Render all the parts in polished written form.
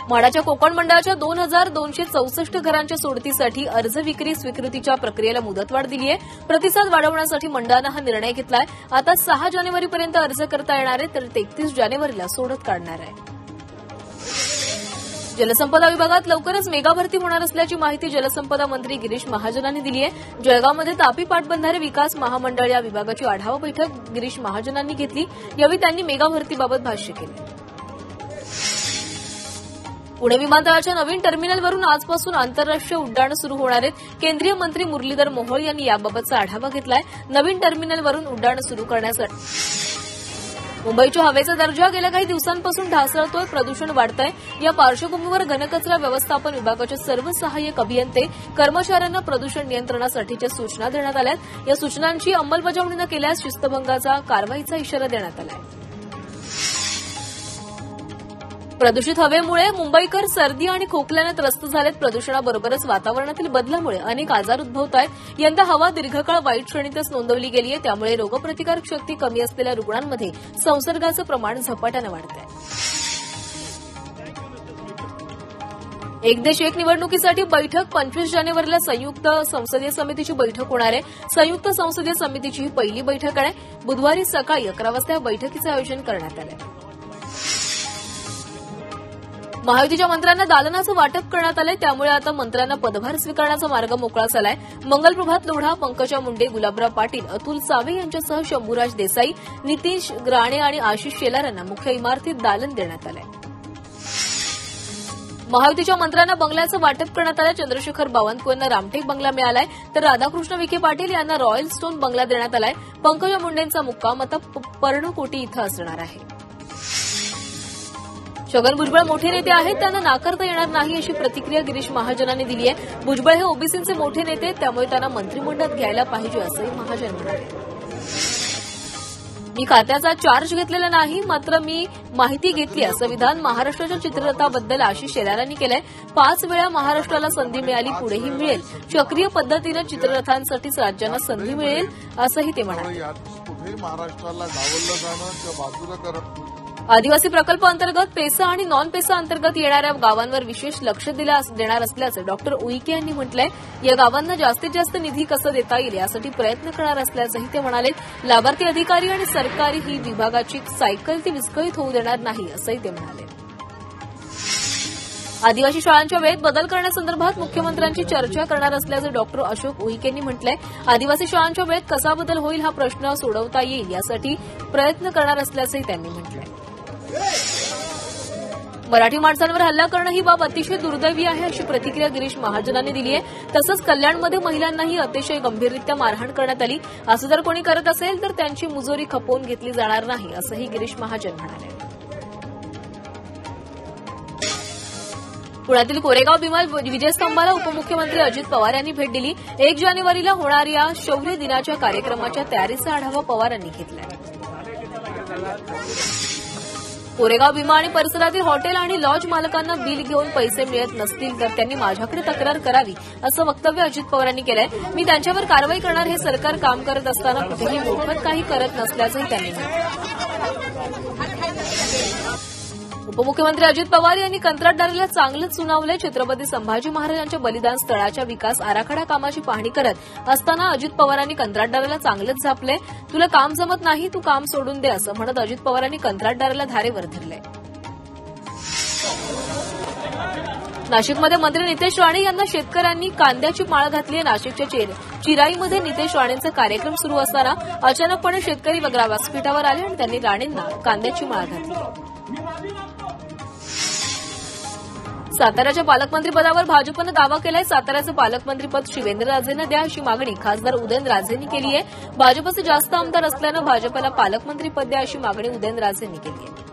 म्हाडाच्या कोकण मंडळाच्या 2264 घरांच्या सोडतीसाठी अर्ज विक्री स्वीकृतीच्या प्रक्रियेला मुदतवाढ दिली आहे. प्रतिसाद वाढवण्यासाठी मंडळानं हा निर्णय घेतलाय. आता 6 जानेवारीपर्यंत अर्ज करता येणार आहे, तर 33 जानेवारीला सोडत काढणार आहे. जलसंपदा विभागात लवकरच मेगा भरती होणार असल्याची माहिती जलसंपदा मंत्री गिरीश महाजनांनी दिली आहे. जळगावमध्ये तापी पाटबंधारे विकास महामंडळ या विभागाची आढावा बैठक गिरीश महाजनांनी घेतली. यावेळी त्यांनी मेगा भरतीबाबत भाष्य केलं. पुणे विमानतळाच्या नवीन टर्मिनलवरून आजपासून आंतरराष्ट्रीय उड्डाणं सुरू होणार आहेत. केंद्रीय मंत्री मुरलीधर मोहोळ यांनी याबाबतचा आढावा घेतलाय. नवीन टर्मिनलवरून उड्डाणं सुरू करण्यासाठी मुंबईच्या हवेचा दर्जा गेल्या काही दिवसांपासून ढासळतोय. प्रदूषण वाढतंय. या पार्श्वभूमीवर घनकचरा व्यवस्थापन विभागाचे सर्व सहाय्यक अभियंते कर्मचाऱ्यांना प्रदूषण नियंत्रणासाठीच्या सूचना देण्यात आल्यात. या सूचनांची अंमलबजावणी न केल्यास शिस्तभंगाचा कारवाईचा इशारा देण्यात आलाय. प्रदूषित हवेमुळे मुंबईकर सर्दी आणि खोकल्याने त्रस्त झालेत. प्रदूषणाबरोबरच वातावरणातील बदलामुळे अनेक आजार उद्भवत आहेत. यंदा हवा दीर्घकाळ वाईट श्रेणीतच नोंदवली गेली आहे. त्यामुळे रोगप्रतिकारक शक्ती कमी असलेल्या रुग्णांमध्ये संसर्गाचं प्रमाण झपाट्यानं वाढत आहे. एक देश एक निवडणुकीसाठी बैठक 25 जानेवारीला संयुक्त संसदीय समितीची बैठक होणार आहे. संयुक्त संसदीय समितीची ही पहिली बैठक आहे. बुधवारी सकाळी 11 वाजता या बैठकीचं आयोजन करण्यात आलं आहे. महायुतीच्या मंत्र्यांना दालनाचं वाटप करण्यात आलंय. त्यामुळे आता मंत्र्यांना पदभार स्वीकारण्याचा मार्ग मोकळा झालाय. मंगलप्रभात लोढा, पंकजा मुंडे, गुलाबराव पाटील, अतुल सावे यांच्यासह शंभूराज देसाई, नितीश राणे आणि आशिष शेलार यांना मुख्य इमारतीत दालन देण्यात आलंय. महायुतीच्या मंत्र्यांना बंगल्याचं वाटप करण्यात आलं. चंद्रशेखर बावनकुळे यांना रामटेक बंगला मिळालाय, तर राधाकृष्ण विखे पाटील यांना रॉयल स्टोन बंगला देण्यात आलाय. पंकजा मुंडेंचा मुक्काम आता पर्णकोटी इथं असणार आहे. छगन भुजबळ मोठे नेते आहेत, त्यांना नाकारता येणार नाही अशी प्रतिक्रिया गिरीश महाजनांनी दिली आहे. भुजबळ हे ओबीसीचे मोठे नेते आहेत, त्यामुळे त्यांना मंत्रिमंडळात घ्यायला पाहिजे असंही महाजन म्हणाले. मी खात्याचा चार्ज घेतलेला नाही, मात्र मी माहिती घेतली असं विधान महाराष्ट्राच्या चित्ररथाबद्दल आशिष शेलारांनी केलंय. 5 वेळा महाराष्ट्राला संधी मिळाली, पुढेही मिळेल. चक्रीय पद्धतीनं चित्ररथांसाठीच राज्यांना संधी मिळेल असंही ते म्हणाले. आदिवासी प्रकल्प अंतर्गत पेसा आणि नॉन पेसा अंतर्गत येणाऱ्या गावांवर विशेष लक्ष देणार असल्याचं डॉक्टर उईके यांनी म्हटलंय. या गावांना जास्तीत जास्त निधी कसा देता येईल यासाठी प्रयत्न करणार असल्याचंही ते म्हणाले. लाभार्थी अधिकारी आणि सरकारी ही विभागाची सायकल ती विस्कळीत होऊ देणार नाही असंही ते म्हणाले. आदिवासी शाळांच्या वेळेत बदल करण्यासंदर्भात मुख्यमंत्र्यांची चर्चा करणार असल्याचं डॉक्टर अशोक उईके यांनी म्हटलंय. आदिवासी शाळांच्या वेळेत कसा बदल होईल हा प्रश्न सोडवता येईल यासाठी प्रयत्न करणार असल्याचंही त्यांनी म्हटलंय. मराठी माणसांवर हल्ला करणं ही बाब अतिशय दुर्दैवी आहे अशी प्रतिक्रिया गिरीश महाजनांनी दिली आहे. तसंच कल्याणमध्ये महिलांनाही अतिशय गंभीररित्या मारहाण करण्यात आली. असं जर कोणी करत असेल तर त्यांची मुजोरी खपवून घेतली जाणार नाही असंही गिरीश महाजन म्हणाले. पुण्यातील कोरेगाव भीमा विजयस्तंभाला उपमुख्यमंत्री अजित पवार यांनी भेट दिली. 1 जानेवारीला होणाऱ्या शौर्य दिनाच्या कार्यक्रमाच्या तयारीचा आढावा पवार यांनी घेतला. कोरेगाव भीमा आणि परिसरातील हॉटेल आणि लॉज मालकांना बिल घेऊन पैसे मिळत नसतील तर त्यांनी माझ्याकडे तक्रार करावी असं वक्तव्य अजित पवार यांनी केलंय. मी त्यांच्यावर कारवाई करणार. हे सरकार काम करत असताना कुठेही मोफत काही करत नसल्याचंही त्यांनी म्हटलं. उपमुख्यमंत्री अजित पवार यांनी कंत्राटदाराला चांगलंच सुनावलंय. छत्रपती संभाजी महाराजांच्या बलिदान स्थळाच्या विकास आराखडा कामाची पाहणी करत असताना अजित पवारांनी कंत्राटदाराला चांगलंच झापलंय. तुला काम जमत नाही, तू काम सोडून दे असं म्हणत अजित पवारांनी कंत्राटदाराला धारेवर धरलंय. नाशिकमध्ये मंत्री नितेश राणे यांना शेतकऱ्यांनी कांद्याची माळ घातली आहे. नाशिकच्या चिराईमध्ये नितेश राणेंचा कार्यक्रम सुरू असताना अचानकपणे शेतकरी व्यासपीठावर आले आणि त्यांनी राणेंना कांद्याची माळ घातली. साताऱ्याच्या पालकमंत्रीपदावर भाजपनं दावा केलाय. साताऱ्याचं पालकमंत्रीपद शिवेंद्रराजेंना द्या अशी मागणी खासदार उदयनराजेंनी केली आहे. भाजपचे जास्त आमदार असल्यानं भाजपला पालकमंत्रीपद द्या अशी मागणी उदयनराजेंनी केली आहे.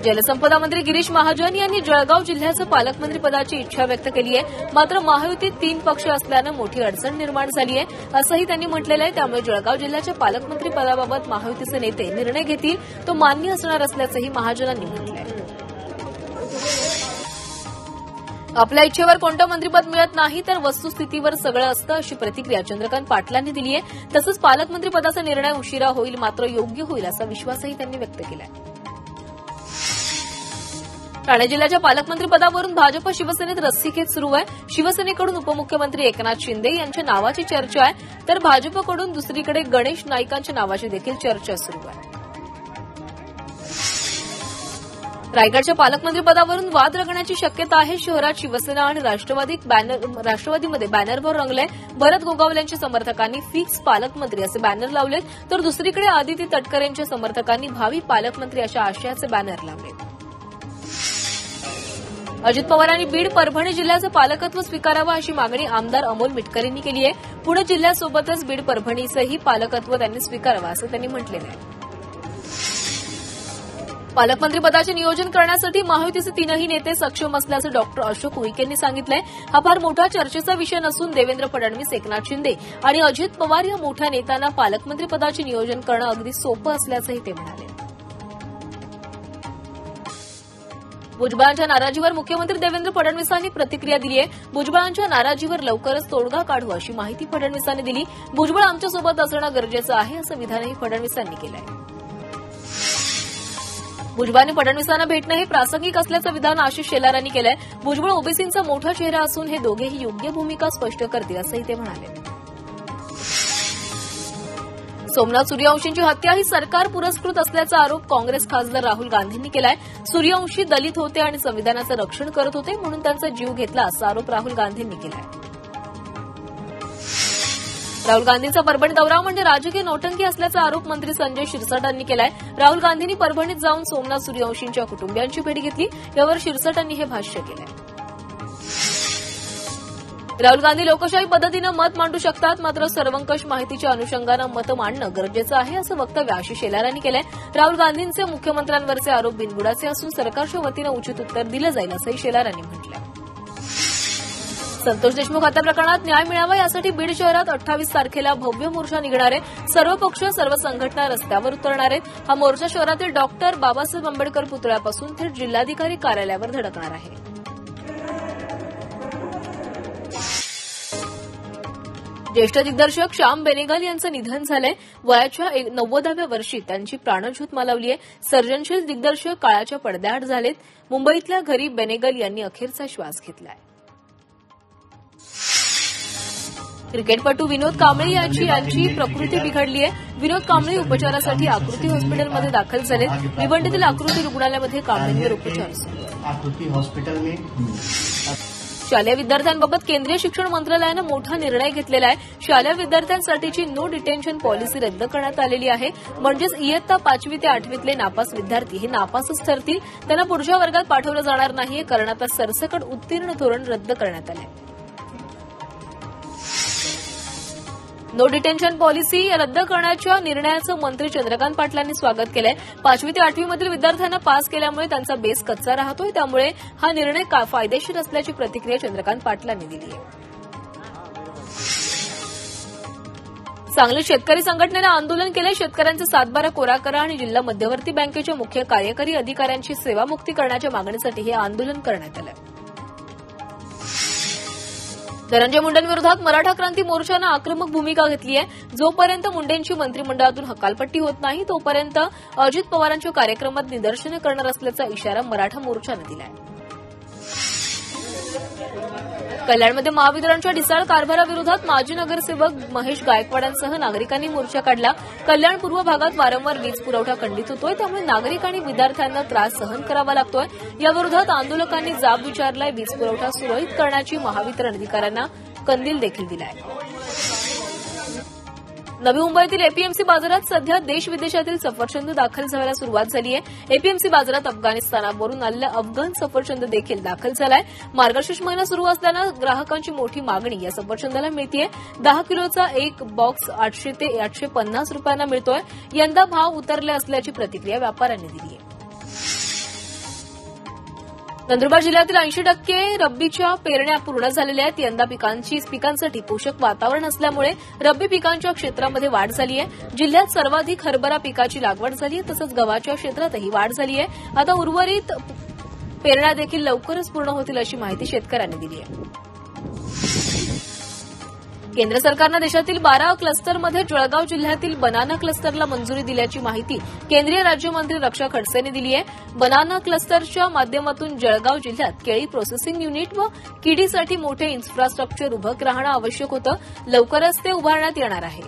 जलसंपदा मंत्री गिरीश महाजन यांनी जळगाव जिल्ह्याचं पालकमंत्रीपदाची इच्छा व्यक्त केली आहे. मात्र महायुतीत 3 पक्ष असल्यानं मोठी अडचण निर्माण झाली आहे असंही त्यांनी म्हटलेलं आहे. त्यामुळे जळगाव जिल्ह्याच्या पालकमंत्रीपदाबाबत महायुतीचे नेते निर्णय घेतील तो मान्य असणार असल्याचंही महाजनांनी म्हटलं आहे. आपल्या इच्छेवर कोणतं मंत्रिपद मिळत नाही तर वस्तुस्थितीवर सगळं असतं अशी प्रतिक्रिया चंद्रकांत पाटलांनी दिली आहे. तसंच पालकमंत्रीपदाचा निर्णय उशिरा होईल मात्र योग्य होईल असा विश्वासही त्यांनी व्यक्त केला आहे. ठाणे जिल्ह्याच्या पालकमंत्रीपदावरून भाजप शिवसेनेत रस्सीखेच सुरू आहे. शिवसेनेकडून उपमुख्यमंत्री एकनाथ शिंदे यांच्या नावाची चर्चा आहे, तर भाजपकडून दुसरीकडे गणेश नाईकांच्या नावाची देखील चर्चा सुरू आहे. रायगडच्या पालकमंत्रीपदावरून वाद रंगण्याची शक्यता आहे. शहरात शिवसेना आणि राष्ट्रवादीमध्ये बॅनरवर रंगलंय. भरत गोगावले यांच्या समर्थकांनी फिक्स पालकमंत्री असे बॅनर लावलेत, तर दुसरीकडे आदिती तटकरेंच्या समर्थकांनी भावी पालकमंत्री अशा आशयाचे बॅनर लावलेत. अजित पवारांनी बीड परभणी जिल्ह्याचं पालकत्व स्वीकारावं अशी मागणी आमदार अमोल मिटकर यांनी केली आहे. पुणे जिल्ह्यासोबतच बीड परभणीचंही पालकत्व त्यांनी स्वीकारावं असं त्यांनी म्हटलेलं आहे. पालकमंत्रीपदाचे नियोजन करण्यासाठी महायुतीचे तीनही नेते सक्षम असल्याचं डॉक्टर अशोक उईके यांनी सांगितलंय. हा फार मोठा चर्चेचा विषय नसून देवेंद्र फडणवीस, एकनाथ शिंदे आणि अजित पवार या मोठ्या नेत्यांना पालकमंत्रीपदाचे नियोजन करणं अगदी सोपं असल्याचंही ते म्हणाले. भुजबळांच्या नाराजीवर मुख्यमंत्री देवेंद्र फडणवीसांनी प्रतिक्रिया दिली आहे. भुजबळांच्या नाराजीवर लवकरच तोडगा काढू अशी माहिती फडणवीसांनी दिली. भुजबळ आमच्यासोबत असणं गरजेचं आहे असं विधानही फडणवीसांनी केलं आहे. भुजबळांनी फडणवीसांना भेटणं हे प्रासंगिक असल्याचं विधान आशिष शेलार यांनी केलंय. भुजबळ ओबीसींचा मोठा चेहरा असून हे दोघेही योग्य भूमिका स्पष्ट करतील असंही ते म्हणाले. सोमनाथ सूर्यवंशींची हत्या ही सरकार पुरस्कृत असल्याचा आरोप काँग्रेस खासदार राहुल गांधींनी केलाय. सूर्यवंशी दलित होते आणि संविधानाचं रक्षण करत होते म्हणून त्यांचा जीव घेतला असा आरोप राहुल गांधींनी केलाय. राहुल गांधींचा परभणी दौरा म्हणजे राजकीय नौटंकी असल्याचा आरोप मंत्री संजय शिरसाट यांनी केलाय. राहुल गांधींनी परभणीत जाऊन सोमनाथ सूर्यवंशींच्या कुटुंबियांची भेट घेतली. यावर शिरसाट यांनी हे भाष्य केलंय. राहुल गांधी लोकशाही पद्धतीनं मत मांडू शकतात, मात्र सर्वंकष माहितीच्या अनुषंगानं मतं मांडणं गरजेचं आहे असं वक्तव्य आशिष शेलार यांनी केलंय. राहुल गांधींचे मुख्यमंत्र्यांवरचे आरोप बिनबुडाचे असून सरकारच्या वतीनं उचित उत्तर दिलं जाईल असंही शेलार यांनी म्हटलंय. संतोष देशमुख हत्या प्रकरणात न्याय मिळावा यासाठी बीड शहरात 28 तारखेला भव्य मोर्चा निघणार आहे. सर्व पक्ष, सर्व संघटना रस्त्यावर उतरणार आहेत. हा मोर्चा शहरातील डॉक्टर बाबासाहेब आंबेडकर पुतळ्यापासून थेट जिल्हाधिकारी कार्यालयावर धडकणार आहे. ज्येष्ठ दिग्दर्शक श्याम बेनेगल यांचं निधन झालंय. वयाच्या 90व्या वर्षी त्यांची प्राणज्योत मालवली आहे. सर्जनशील दिग्दर्शक काळाच्या पडद्याआड झालेत. मुंबईतल्या घरी बेनेगल यांनी अखेरचा श्वास घेतलाय. क्रिकेटपटू विनोद कांबळे यांची प्रकृती बिघडली आहे. विनोद कांबळे उपचारासाठी आकृती हॉस्पिटलमध्ये दाखल झाले. भिवंडीतील आकृती रुग्णालयामध्ये कांबळेंवर उपचार सुरू. शालेय विद्यार्थ्यांबाबत केंद्रीय शिक्षण मंत्रालयानं मोठा निर्णय घेतलेला आहे. शालेय विद्यार्थ्यांसाठीची नो डिटेन्शन पॉलिसी रद्द करण्यात आलेली आहे. म्हणजेच इयत्ता 5वी ते 8वीतले नापास विद्यार्थी हे नापासच ठरतील. त्यांना पुढच्या वर्गात पाठवलं जाणार नाही, कारण आता सरसकट उत्तीर्ण धोरण रद्द करण्यात आलं आहे. नो डिटेन्शन पॉलिसी रद्द करण्याच्या निर्णयाचं मंत्री चंद्रकांत पाटलांनी स्वागत केलंय. 5वी ते 8वीमधील विद्यार्थ्यांना पास केल्यामुळे त्यांचा बेस कच्चा राहतोय, त्यामुळे हा निर्णय फायदेशीर असल्याची प्रतिक्रिया चंद्रकांत पाटलांनी दिली आहे. सांगलीत शेतकरी संघटनेनं आंदोलन केलंय. शेतकऱ्यांचा 7/12 कोरा करा आणि जिल्हा मध्यवर्ती बँकेच्या मुख्य कार्यकारी अधिकाऱ्यांची सेवामुक्ती करण्याच्या मागणीसाठी हे आंदोलन करण्यात आलं. धनंजय मुंडेंविरोधात मराठा क्रांती मोर्चानं आक्रमक भूमिका घेतली आहे. जोपर्यंत मुंडेंची मंत्रिमंडळातून हकालपट्टी होत नाही तोपर्यंत अजित पवारांच्या कार्यक्रमात निदर्शनं करणार असल्याचा इशारा मराठा मोर्चानं दिला आहे. कल्याणमध्ये महावितरणच्या ढिसाळ कारभाराविरोधात माजी नगरसेवक महेश गायकवाडांसह नागरिकांनी मोर्चा काढला. कल्याण पूर्व भागात वारंवार वीज पुरवठा खंडित होतोय, त्यामुळे नागरिक आणि विद्यार्थ्यांना त्रास सहन करावा लागतोय. याविरोधात आंदोलकांनी जाब विचारलाय. वीज पुरवठा सुरळीत करण्याची महावितरण अधिकाऱ्यांना कंदील देखील दिलाय. नवी मुंबईतील एपीएमसी बाजारात सध्या देश विदेशातील सफरचंद दाखल व्हायला सुरुवात झाली आहे. एपीएमसी बाजारात अफगाणिस्तानावरून आलेला अफगाण सफरचंद देखील दाखल झालाय. मार्गशीर्ष महिना सुरू असल्यानं ग्राहकांची मोठी मागणी या सफरचंदाला मिळतीये. 10 किलोचा एक बॉक्स 800 ते 850 रुपयांना मिळतोय. यंदा भाव उतरले असल्याची प्रतिक्रिया व्यापाऱ्यांनी दिली आहे. नंदुरबार जिल्ह्यातील 80% रब्बीच्या पेरण्या पूर्ण झालेल्या आहेत. यंदा पिकांसाठी पोषक वातावरण असल्यामुळे रब्बी पिकांच्या क्षेत्रामध्ये वाढ झाली आहे. जिल्ह्यात सर्वाधिक हरभरा पिकाची लागवड झाली आहे, तसंच गव्हाच्या क्षेत्रातही वाढ झाली आहे. आता उर्वरित पेरण्या देखील लवकरच पूर्ण होतील अशी माहिती शेतकऱ्यांनी दिली आहे. केंद्र सरकारनं देशातील 12 क्लस्टरमध्ये जळगाव जिल्ह्यातील बनाना क्लस्टरला मंजुरी दिल्याची माहिती केंद्रीय राज्यमंत्री रक्षा खडसेंनी दिली आहे. बनाना क्लस्टरच्या माध्यमातून जळगाव जिल्ह्यात केळी प्रोसेसिंग युनिट व किडीसाठी मोठे इन्फ्रास्ट्रक्चर उभं राहणं आवश्यक होतं. लवकरच ते उभारण्यात येणार आहे.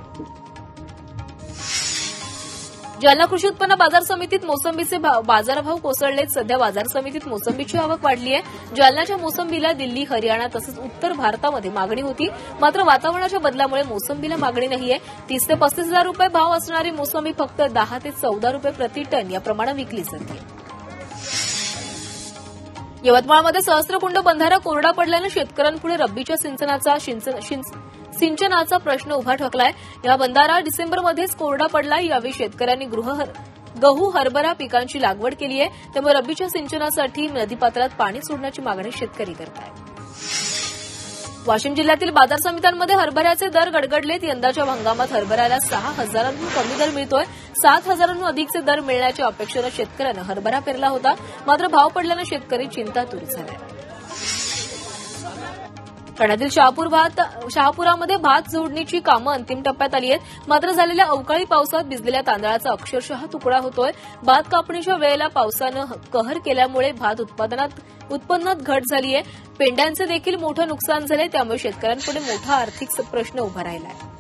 जालना कृषी उत्पन्न बाजार समितीत मोसंबीचे बाजारभाव कोसळलेत. सध्या बाजार समितीत मोसंबीची आवक वाढली आहे. जालन्याच्या मोसंबीला दिल्ली, हरियाणा तसंच उत्तर भारतामध्ये मागणी होती. मात्र वातावरणाच्या बदलामुळे मोसंबीला मागणी नाहीये. 30 ते 35 हजार रुपये भाव असणारी मोसंबी फक्त 10 ते 14 रुपये प्रति टन या प्रमाणे विकली जाते. यवतमाळमध्ये सहस्त्रकुंड बंधारा कोरडा पडल्यानं शेतकऱ्यांपुढे रब्बीच्या सिंचनाचा प्रश्न उभा ठाकलाय. या बंधारा डिसेंबरमध्येच कोरडा पडलाय. यावेळी शेतकऱ्यांनी गहू, हरभरा पिकांची लागवड केली आहे. त्यामुळे रब्बीच्या सिंचनासाठी नदीपात्रात पाणी सोडण्याची मागणी शेतकरी करत आहेत. वाशिम जिल्ह्यातील बाजार समित्यांमध्ये हरभऱ्याचे दर गडगडलेत. यंदाच्या हंगामात हरभऱ्याला 6,000हून कमी दर मिळतोय. 7,000हून अधिकचे दर मिळण्याच्या अपेक्षेनं शेतकऱ्यानं हरभरा पेरला होता. मात्र भाव पडल्यानं शेतकरी चिंतातूर झाले. ठाण्यातील शहापुरामध्ये भात जोडणीची कामं अंतिम टप्प्यात आली आहेत. मात्र झालेल्या अवकाळी पावसात भिजलेल्या तांदळाचा अक्षरशः तुकडा होतोय. भात कापणीच्या वेळेला पावसानं कहर केल्यामुळे भात उत्पन्नात घट झाली आहे. पेंड्यांचे देखील मोठं नुकसान झाले. त्यामुळे शेतकऱ्यांपुढे मोठा आर्थिक प्रश्न उभा राहिला आहे.